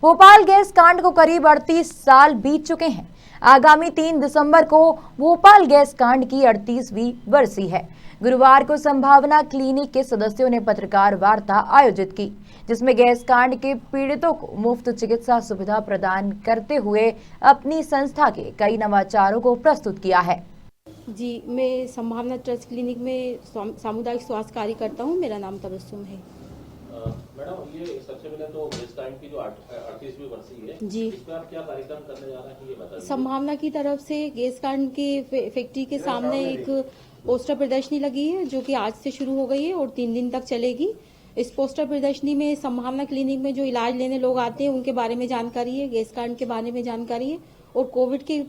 Bhopal gas कांड को करीब 38 साल बीत चुके हैं। आगामी 3 दिसंबर को भोपाल गैस कांड की 38वीं बरसी है। गुरुवार को संभावना क्लिनिक के सदस्यों ने पत्रकार वार्ता आयोजित की, जिसमें गैस कांड के पीड़ितों को मुफ्त चिकित्सा सुविधा प्रदान करते हुए अपनी संस्था के कई नवाचारों को प्रस्तुत किया है। जी, मैं संभावना ट्रस्ट क्लिनिक में सामुदायिक स्वास्थ्य कार्य करता हूँ। मेरा नाम तबस्सुम है। मैडम, ये सबसे पहले तो गैस कांड की जो 38वीं बरसी है, जी, इसमें आप क्या कार्यक्रम करने जा रहे हैं ये बताइए। संभावना की तरफ से गैस कांड के फैक्ट्री के सामने एक पोस्टर प्रदर्शनी लगी है, जो कि आज से शुरू हो गई है और 3 दिन तक चलेगी। इस पोस्टर प्रदर्शनी में संभावना क्लिनिक में जो इलाज लेने लोग आते हैं उनके बारे में जानकारी है, गैस कांड के बारे में जानकारी है और कोविड के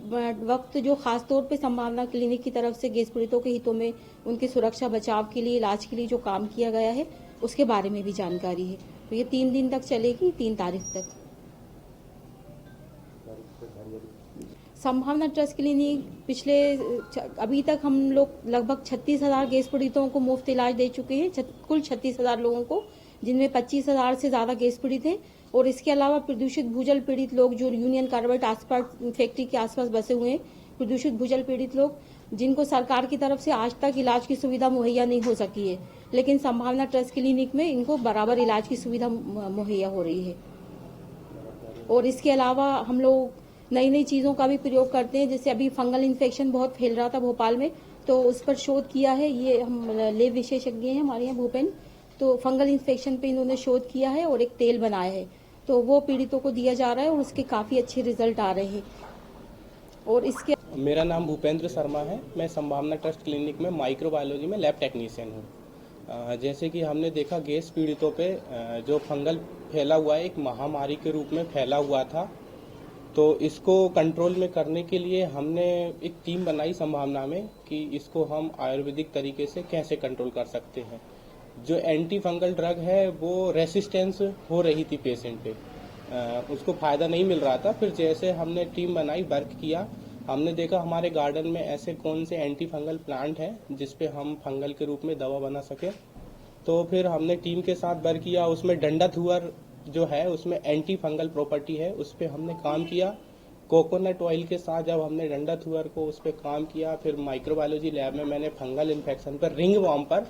वक्त जो खास तौर पे संभावना क्लिनिक की तरफ से गैस पीड़ितों के हितों में उनकी सुरक्षा बचाव के लिए, इलाज के लिए जो काम किया गया है उसके बारे में भी जानकारी है। तो ये 3 दिन तक चलेगी, 3 तारीख तक। संभावना ट्रस्ट क्लिनिक अभी तक हम लोग लगभग 36,000 गैस पीड़ितों को मुफ्त इलाज दे चुके हैं, कुल 36,000 लोगों को, जिनमें 25,000 से ज्यादा गैस पीड़ित हैं। और इसके अलावा प्रदूषित भूजल पीड़ित लोग जो यूनियन कार्बाइड आसपास फैक्ट्री के आसपास बसे हुए हैं, प्रदूषित भूजल पीड़ित लोग जिनको सरकार की तरफ से आज तक इलाज की सुविधा मुहैया नहीं हो सकी है, लेकिन संभावना ट्रस्ट क्लिनिक में इनको बराबर इलाज की सुविधा मुहैया हो रही है। और इसके अलावा हम लोग नई नई चीजों का भी प्रयोग करते हैं। जैसे अभी फंगल इन्फेक्शन बहुत फैल रहा था भोपाल में, तो उस पर शोध किया है। ये हम लेब विशेषज्ञ हैं हमारे यहाँ भूपेन, तो फंगल इन्फेक्शन पे इन्होंने शोध किया है और एक तेल बनाया है, तो वो पीड़ितों को दिया जा रहा है और उसके काफी अच्छे रिजल्ट आ रहे हैं। और इसके मेरा नाम भूपेंद्र शर्मा है। मैं संभावना ट्रस्ट क्लिनिक में माइक्रोबायोलॉजी में लैब टेक्नीशियन हूँ। जैसे कि हमने देखा गैस पीड़ितों पे जो फंगल फैला हुआ है, एक महामारी के रूप में फैला हुआ था, तो इसको कंट्रोल में करने के लिए हमने एक टीम बनाई संभावना में कि इसको हम आयुर्वेदिक तरीके से कैसे कंट्रोल कर सकते हैं। जो एंटी फंगल ड्रग है वो रेसिस्टेंस हो रही थी पेशेंट पे, उसको फायदा नहीं मिल रहा था। फिर जैसे हमने टीम बनाई, वर्क किया, हमने देखा हमारे गार्डन में ऐसे कौन से एंटी फंगल प्लांट हैं जिसपे हम फंगल के रूप में दवा बना सके। तो फिर हमने टीम के साथ वर्क किया। उसमें डंडा थुअर जो है उसमें एंटी फंगल प्रॉपर्टी है, उस पर हमने काम किया। कोकोनट ऑयल के साथ जब हमने डंडा थुअर को उस पर काम किया, फिर माइक्रोबायोलॉजी लैब में मैंने फंगल इन्फेक्शन पर, रिंग वॉर्म पर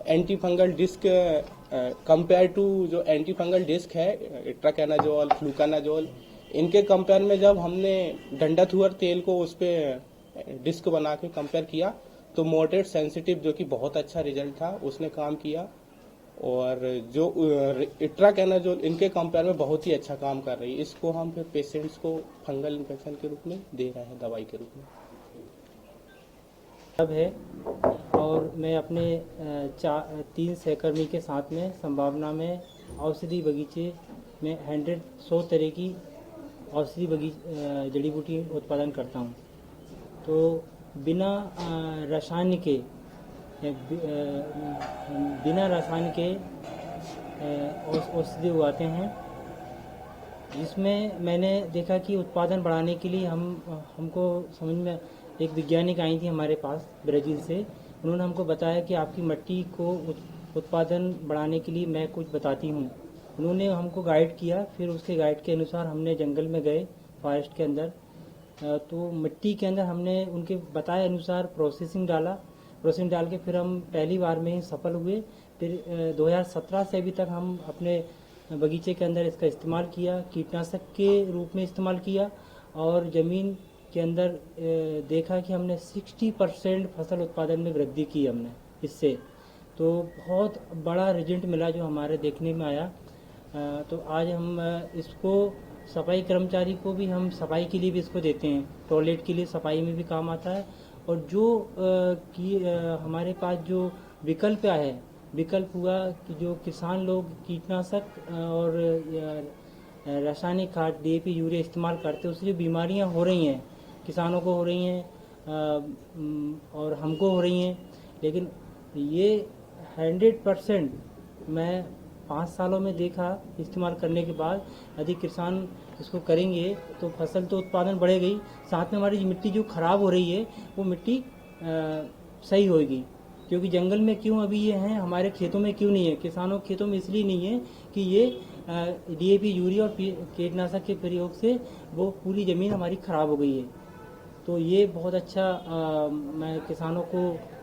anti fungal disc compare to जो एंटी फंगल डिस्क है इट्राकेनाजोल, फ्लूकानाजोल, इनके कंपेयर में जब हमने डंडा थुअर तेल को उस पर डिस्क बना के कंपेयर किया तो मॉडरेट सेंसिटिव, जो कि बहुत अच्छा रिजल्ट था, उसने काम किया। और जो इट्राकेनाजोल इनके कंपेयर में बहुत ही अच्छा काम कर रही है। इसको हम फिर पेशेंट्स को फंगल इन्फेक्शन के रूप में दे रहे हैं, दवाई के रूप में। अब है और मैं अपने 3 सहकर्मी के साथ में संभावना में औषधि बगीचे में 100 तरह की औषधि जड़ी बूटी उत्पादन करता हूँ। तो बिना रसायन के औषधि उगाते हैं, जिसमें मैंने देखा कि उत्पादन बढ़ाने के लिए हमको समझ में एक वैज्ञानिक आई थी हमारे पास ब्राज़ील से। उन्होंने हमको बताया कि आपकी मिट्टी को उत्पादन बढ़ाने के लिए मैं कुछ बताती हूँ। उन्होंने हमको गाइड किया, फिर उसके गाइड के अनुसार हमने जंगल में गए, फॉरेस्ट के अंदर, तो मिट्टी के अंदर हमने उनके बताए अनुसार प्रोसेसिंग डाल के फिर हम पहली बार में ही सफल हुए। फिर 2017 से अभी तक हम अपने बगीचे के अंदर इसका इस्तेमाल किया, कीटनाशक के रूप में इस्तेमाल किया और ज़मीन के अंदर देखा कि हमने 60% फसल उत्पादन में वृद्धि की हमने इससे। तो बहुत बड़ा रिजल्ट मिला जो हमारे देखने में आया। तो आज हम इसको सफाई कर्मचारी को भी हम सफाई के लिए भी इसको देते हैं, टॉयलेट के लिए सफाई में भी काम आता है। और जो हमारे पास जो विकल्प हुआ कि जो किसान लोग कीटनाशक और रासायनिक खाद DAP यूरिया इस्तेमाल करते हैं, उससे जो बीमारियां हो रही हैं, किसानों को हो रही हैं और हमको हो रही हैं, लेकिन ये 100% मैं 5 सालों में देखा इस्तेमाल करने के बाद। यदि किसान इसको करेंगे तो फसल तो उत्पादन बढ़ेगा ही, साथ में हमारी मिट्टी जो खराब हो रही है वो मिट्टी सही होगी। क्योंकि जंगल में क्यों अभी ये हैं, हमारे खेतों में क्यों नहीं है, किसानों के खेतों में इसलिए नहीं है कि ये डीएपी यूरिया और कीटनाशक के प्रयोग से वो पूरी ज़मीन हमारी ख़राब हो गई है। तो ये बहुत अच्छा मैं किसानों को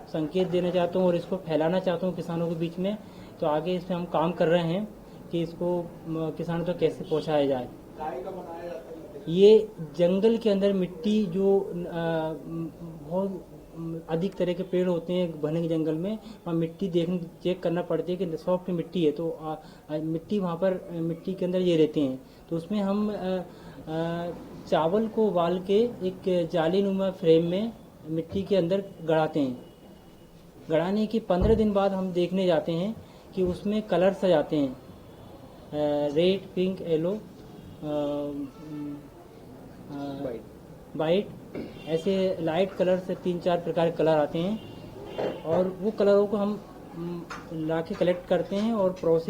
संकेत देना चाहता हूँ और इसको फैलाना चाहता हूँ किसानों के बीच में। तो आगे इस पर हम काम कर रहे हैं कि इसको किसानों तक कैसे पहुँचाया जाए। ये जंगल के अंदर मिट्टी जो बहुत अधिक तरह के पेड़ होते हैं घने जंगल में, वहाँ मिट्टी चेक करना पड़ती है कि सॉफ्ट मिट्टी है, तो मिट्टी वहाँ पर मिट्टी के अंदर ये रहते हैं। तो उसमें हम चावल को उबाल के एक जालीनुमा फ्रेम में मिट्टी के अंदर गड़ाते हैं। गड़ाने के 15 दिन बाद हम देखने जाते हैं कि उसमें कलर्स आ जाते हैं, रेड, पिंक, येलो, वाइट, ऐसे लाइट कलर से 3-4 प्रकार के कलर आते हैं और वो कलरों को हम लाके कलेक्ट करते हैं और प्रोसेस